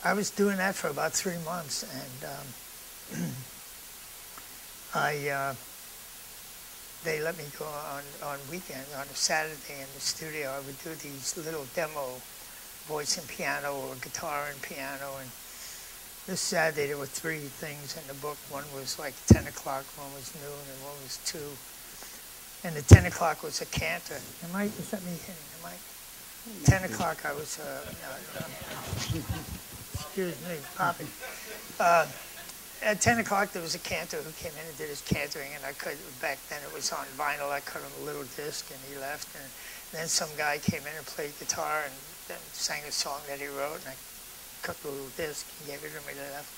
I was doing that for about 3 months, and they let me go on weekends, on a Saturday in the studio. I would do these little demo, voice and piano or guitar and piano. And this Saturday there were 3 things in the book. One was like 10 o'clock, one was noon, and one was 2. And the 10 o'clock was a cantor. Is that me hitting the mic? 10 o'clock I was, excuse me, popping. At 10 o'clock there was a cantor who came in and did his cantoring, and I could, back then it was on vinyl, I cut him a little disc and he left. And then some guy came in and played guitar and then sang a song that he wrote, and I cut the little disc and gave it to me, and left.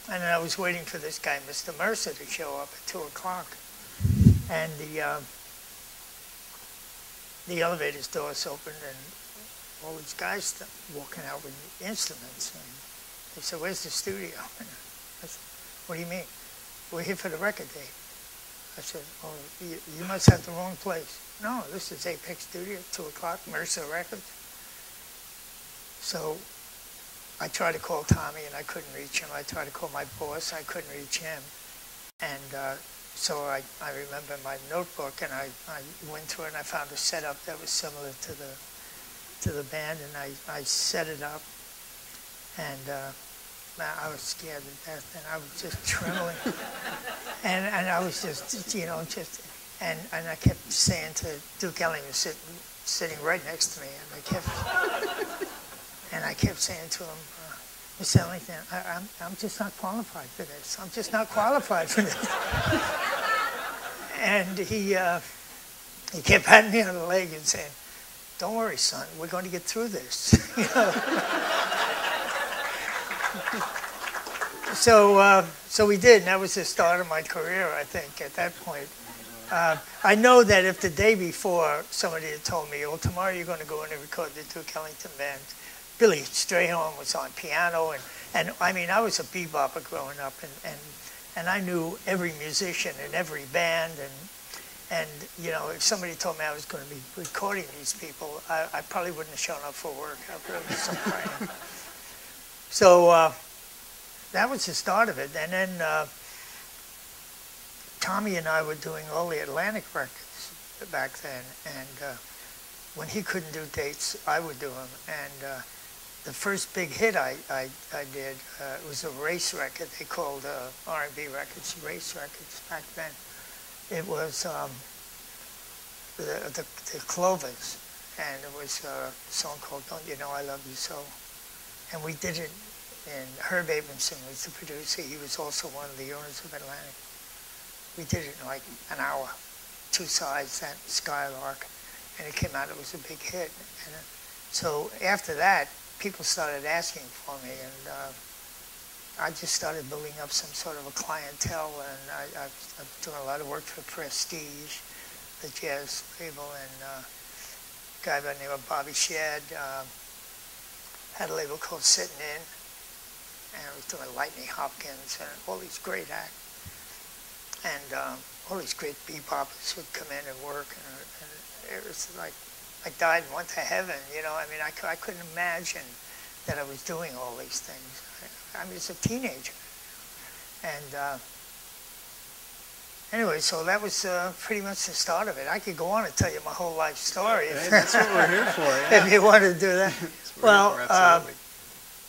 And then I was waiting for this guy, Mr. Mercer, to show up at 2 o'clock. And the elevator's doors opened, and all these guys walking out with instruments. And they said, "Where's the studio?" I said, "What do you mean?" "We're here for the record day." I said, "Oh, you must have the wrong place." "No, this is Apex Studio, 2 o'clock, Mercer Records." So I tried to call Tommy, and I couldn't reach him. I tried to call my boss, I couldn't reach him. And so I remember my notebook, and I went through it, and I found a setup that was similar to the band, and I set it up, and I was scared to death, and I was just trembling, and I was just, and I kept saying to Duke Ellington, who was sitting right next to me, and I kept saying to him, "Mr. Ellington, I'm just not qualified for this. I'm just not qualified for this." And he kept patting me on the leg and saying, "Don't worry, son, we're going to get through this." So we did, and that was the start of my career, I think, at that point. I know that if the day before somebody had told me, "Well, tomorrow you're going to go in and record the Duke Ellington band," Billy Strayhorn was on piano, and I mean, I was a bebopper growing up, and I knew every musician in every band, and if somebody told me I was going to be recording these people, I probably wouldn't have shown up for work. I really was so frightened. So that was the start of it, and then Tommy and I were doing all the Atlantic records back then, and when he couldn't do dates, I would do them, and the first big hit I did was a race record. They called R&B records race records back then. It was the Clovers, and it was a song called "Don't You Know I Love You So," and we did it. And Herb Abramson was the producer. He was also one of the owners of Atlantic. We did it in like an hour, 2 sides, that Skylark, and it came out. It was a big hit. And so after that, people started asking for me, and I just started building up some sort of a clientele, and I was doing a lot of work for Prestige, the jazz label, and a guy by the name of Bobby Shad had a label called Sitting In, and I was doing Lightning Hopkins and all these great acts, and all these great beboppers would come in and work, and it was like I died and went to heaven, I mean, I couldn't imagine that I was doing all these things. I was a teenager. And anyway, so that was pretty much the start of it. I could go on and tell you my whole life story. Hey, that's what we're here for, yeah. If you wanted to do that. Well,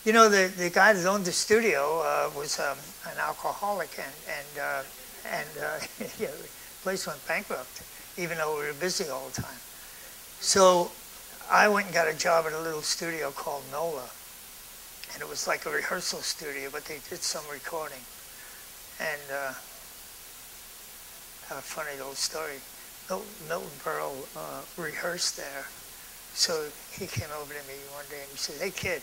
the guy that owned the studio was an alcoholic, and the place went bankrupt, even though we were busy all the time. So I went and got a job at a little studio called NOLA, and it was like a rehearsal studio, but they did some recording. And I have a funny little story. Milton Berle rehearsed there, so he came over to me one day and he said, "Hey kid,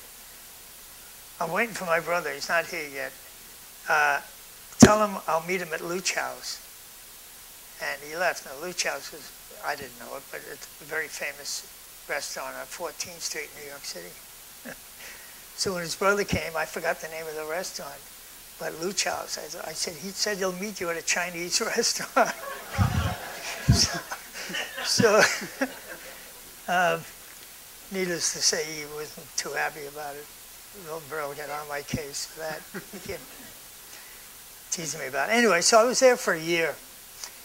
I'm waiting for my brother, he's not here yet. Tell him I'll meet him at Luch House." And he left. Now Luch House was, I didn't know it, but it's a very famous restaurant on 14th Street, New York City. So when his brother came, I forgot the name of the restaurant, but Luch House, I said, he said he'll meet you at a Chinese restaurant. so needless to say, he wasn't too happy about it. little girl get on my case for that. He kept teasing me about it. Anyway, so I was there for a year,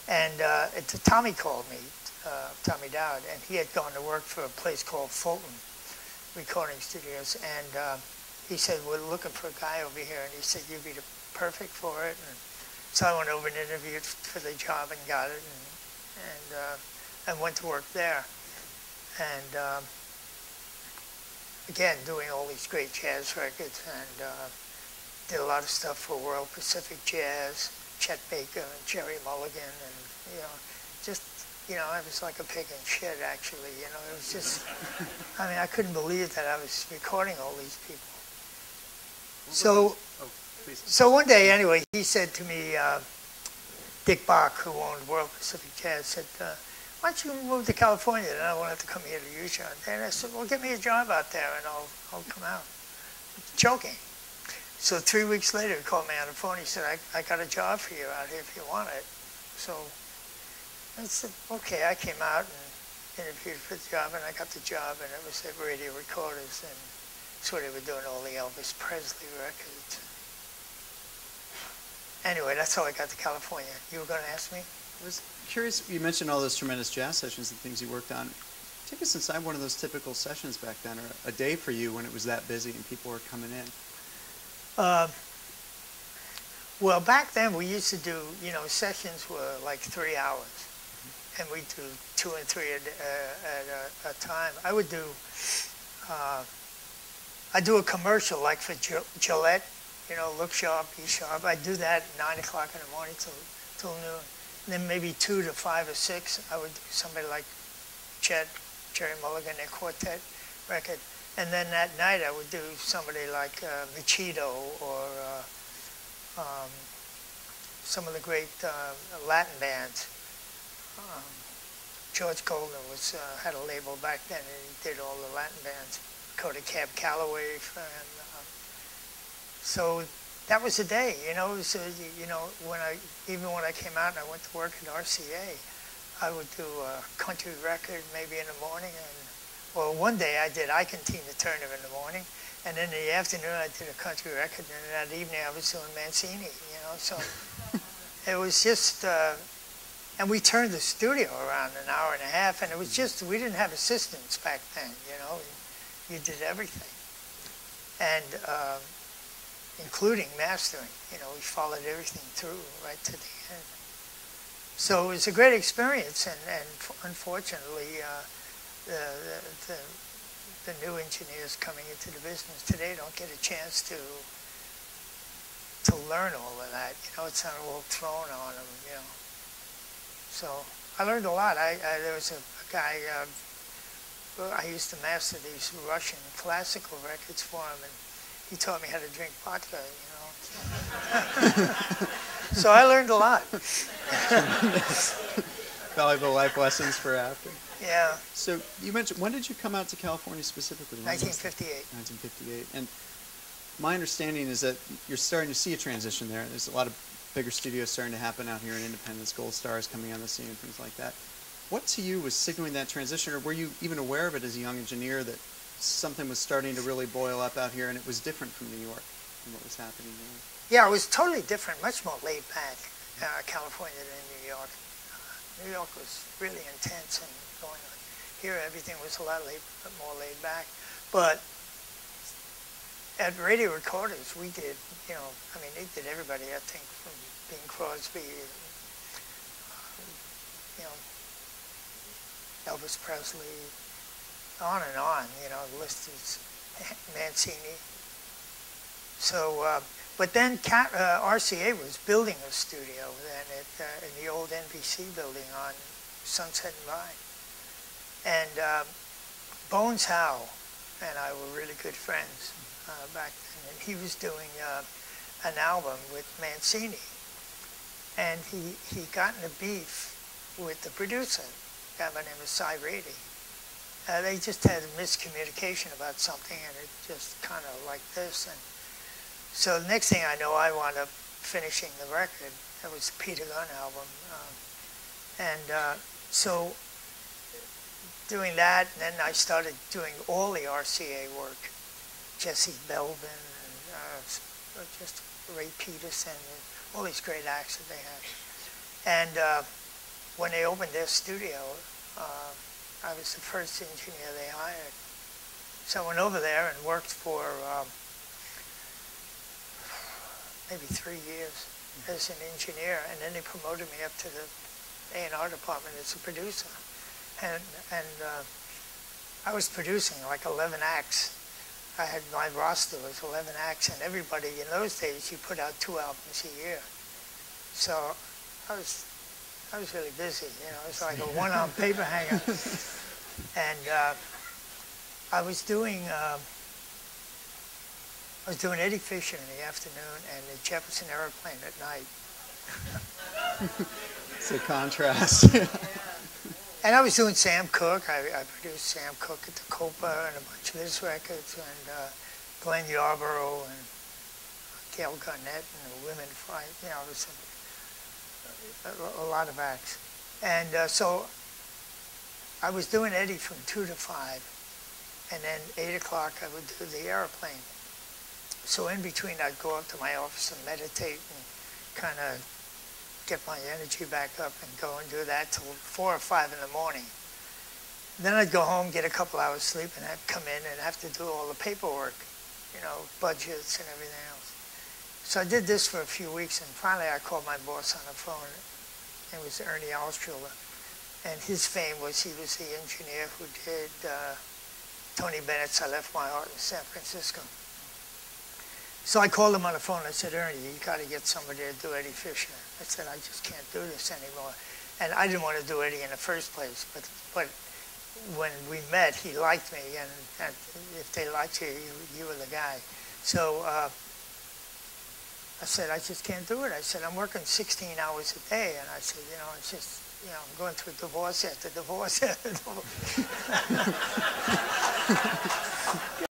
and Tommy called me, Tommy Dowd, and he had gone to work for a place called Fulton Recording Studios, and he said, we're looking for a guy over here, and he said, you'd be perfect for it. And so I went over and interviewed for the job and got it, and went to work there. And again, doing all these great jazz records, and did a lot of stuff for World Pacific Jazz, Chet Baker and Jerry Mulligan, and just I was like a pig in shit, actually. It was just, I mean, I couldn't believe that I was recording all these people. So one day, anyway, he said to me, Dick Bach, who owned World Pacific Jazz, said, why don't you move to California? Then I won't have to come here to use you. And I said, well, get me a job out there and I'll come out. Joking. So 3 weeks later, he called me on the phone. He said, I got a job for you out here if you want it. So I said, okay. I came out and interviewed for the job, and I got the job, and it was at Radio Recorders, and that's where they were doing all the Elvis Presley records. Anyway, that's how I got to California. You were going to ask me? I was curious, you mentioned all those tremendous jazz sessions and things you worked on. Take us inside one of those typical sessions back then, or a day for you when it was that busy and people were coming in. Well, back then we used to do, sessions were like 3 hours. And we'd do 2 and 3 at a time. I would do, I'd do a commercial like for Gillette, look sharp, be sharp. I'd do that at 9 o'clock in the morning till noon. And then maybe 2 to 5 or 6, I would do somebody like Chet, Jerry Mulligan, their quartet record. And then that night I would do somebody like Machito or some of the great Latin bands. George Golden had a label back then, and he did all the Latin bands. Coda Cab Calloway, and so that was a day. It was when I came out and I went to work at RCA, I would do a country record maybe in the morning, well, one day I did Ike and Tina Turner in the morning, and then in the afternoon I did a country record, and then that evening I was doing Mancini. So it was just. And we turned the studio around an hour and a half, and it was just, we didn't have assistants back then, You did everything. And including mastering, we followed everything through right to the end. So it was a great experience, and unfortunately, the new engineers coming into the business today don't get a chance to learn all of that. It's not all thrown on them, So I learned a lot. There was a guy, I used to master these Russian classical records for him, and he taught me how to drink vodka, So I learned a lot. Valuable life lessons for after. Yeah. So you mentioned, when did you come out to California specifically? 1958. 1958. And my understanding is that you're starting to see a transition there. There's a lot of bigger studios starting to happen out here in Independence, Gold Stars coming on the scene, things like that. What to you was signaling that transition, or were you even aware of it as a young engineer that something was starting to really boil up out here and it was different from New York and what was happening there? Yeah, it was totally different, much more laid back, California than New York. New York was really intense and going on. Here everything was a lot more laid back. But at Radio Recorders, we did, they did everybody, I think, from Bing Crosby, Elvis Presley, on and on, the list is Mancini. So, but then RCA was building a studio then in the old NBC building on Sunset and Vine. And Bones Howe and I were really good friends back then, and he was doing an album with Mancini, and he got in a beef with the producer, a guy by the name of Cy Rady. They just had a miscommunication about something, and it just kind of like this. And so the next thing I know, I wound up finishing the record. That was the Peter Gunn album, so doing that, and then I started doing all the RCA work. Jesse Belvin, and just Ray Peterson, and all these great acts that they had. And when they opened their studio, I was the first engineer they hired. So I went over there and worked for maybe 3 years as an engineer, and then they promoted me up to the A&R department as a producer. And I was producing like 11 acts. I had, my roster was 11 acts, and everybody, in those days, you put out 2 albums a year. So I was really busy, you know. It was like a one-arm paper hanger. And I was doing Eddie Fisher in the afternoon and the Jefferson Airplane at night. It's a contrast. And I was doing Sam Cooke. I produced Sam Cooke at the Copa and a bunch of his records, and Glenn Yarborough and Gail Garnett and the Women Fight. You know, it was a lot of acts. And so I was doing Eddie from 2 to 5, and then 8 o'clock I would do the Airplane. So in between I'd go up to my office and meditate and kind of get my energy back up and go and do that till 4 or 5 in the morning. Then I'd go home, get a couple hours sleep, and I'd come in and have to do all the paperwork, you know, budgets and everything else. So I did this for a few weeks, and finally I called my boss on the phone. It was Ernie Alschuler, and his fame was he was the engineer who did Tony Bennett's I Left My Heart in San Francisco. So I called him on the phone. I said, Ernie, you got to get somebody to do Eddie Fisher. I said, I just can't do this anymore. And I didn't want to do Eddie in the first place, but when we met, he liked me, and if they liked you, you were the guy. So I said, I just can't do it. I said, I'm working 16 hours a day, and I said, you know, it's just, you know, I'm going through divorce after divorce after divorce.